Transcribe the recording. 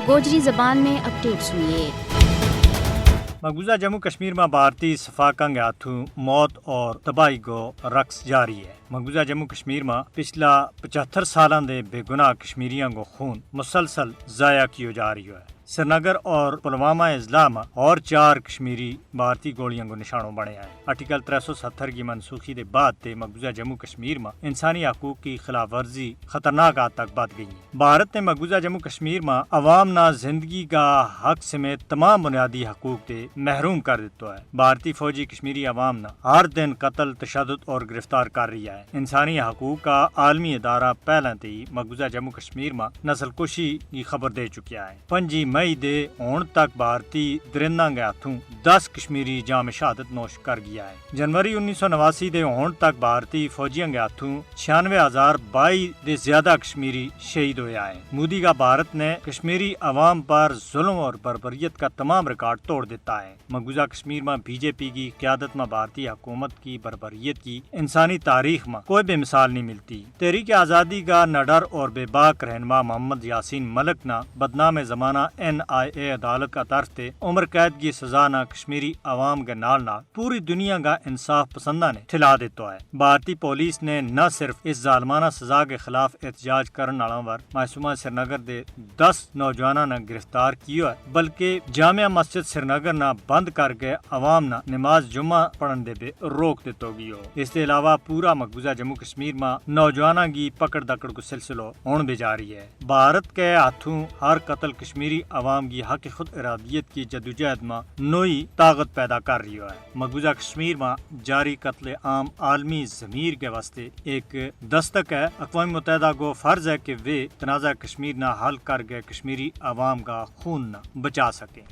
گوجری زبان میں اپڈیٹ سنیے۔ مقبوضہ جموں کشمیر میں بھارتی صفاقنگ ہاتھوں موت اور تباہی کو رقص جاری ہے۔ مقبوضہ جموں کشمیر میں پچھلا 75 سالاں دے بے گناہ کشمیریاں کو خون مسلسل ضائع کیو جا رہی ہے۔ سری نگر اور پلوامہ اضلاع میں اور 4 کشمیری بھارتی گولیاں کو نشانوں بنے ہیں۔ آرٹیکل 370 کی منسوخی دے بعد تے مقبوضہ جموں کشمیر میں انسانی حقوق کی خلاف ورزی خطرناک حد تک بڑھ گئی ہے۔ بھارت نے مقبوضہ جموں کشمیر میں عوام نہ زندگی کا حق سمیت تمام بنیادی حقوق تے محروم کر دیتا ہے۔ بھارتی فوجی کشمیری عوام نہ ہر دن قتل، تشدد اور گرفتار کر رہی ہے۔ انسانی حقوق کا عالمی ادارہ پہلے تے ہی مقبوضہ جموں کشمیر میں نسل کشی کی خبر دے چکیا ہے۔ 5 مئی دے ہون تک بھارتی درنداں کے ہاتھوں 10 کشمیری جام شہادت نوش کر گیا ہے۔ جنوری 1989 دے ہون تک بھارتی فوجیاں کے ہاتھوں 96,022 دے زیادہ کشمیری شہید ہویا ہے۔ مودی کا بھارت نے کشمیری عوام پر ظلم اور بربریت کا تمام ریکارڈ توڑ دیتا ہے۔ مقبوضہ کشمیر میں بی جے پی کی قیادت میں بھارتی حکومت کی بربریت کی انسانی تاریخ میں کوئی بھی مثال نہیں ملتی۔ تحریک آزادی کا نڈر اور بے باک رہنما محمد یاسین ملک نہ بدنام زمانہ NIA عدالت کا طرف تے عمر قید کی سزا نہ کشمیری عوام کے نال پوری دنیا کا انصاف پسندہ نے ٹھلا دیتا ہے۔ بھارتی پولیس نے نہ صرف اس ظالمانہ سزا کے خلاف احتجاج کرنے والوں پر معصومہ سری نگر دے 10 نوجوانوں نے گرفتار کیا ہے، بلکہ جامع مسجد سری نگر نہ بند کر کے عوام نہ نماز جمعہ پڑھن دے بے روک دیتا گیا۔ اس کے علاوہ پورا مقبوضہ جموں کشمیر میں نوجوانوں کی پکڑ دکڑ کو سلسلہ ہون بھی جاری ہے۔ بھارت کے ہاتھوں ہر قتل کشمیری عوام کی حق خود ارادیت کی جدوجہد میں نئی طاقت پیدا کر رہی ہے۔ مقبوضہ کشمیر میں جاری قتل عام عالمی ضمیر کے واسطے ایک دستک ہے۔ اقوام متحدہ کو فرض ہے کہ وہ تنازع کشمیر نہ حل کر کے کشمیری عوام کا خون نہ بچا سکیں۔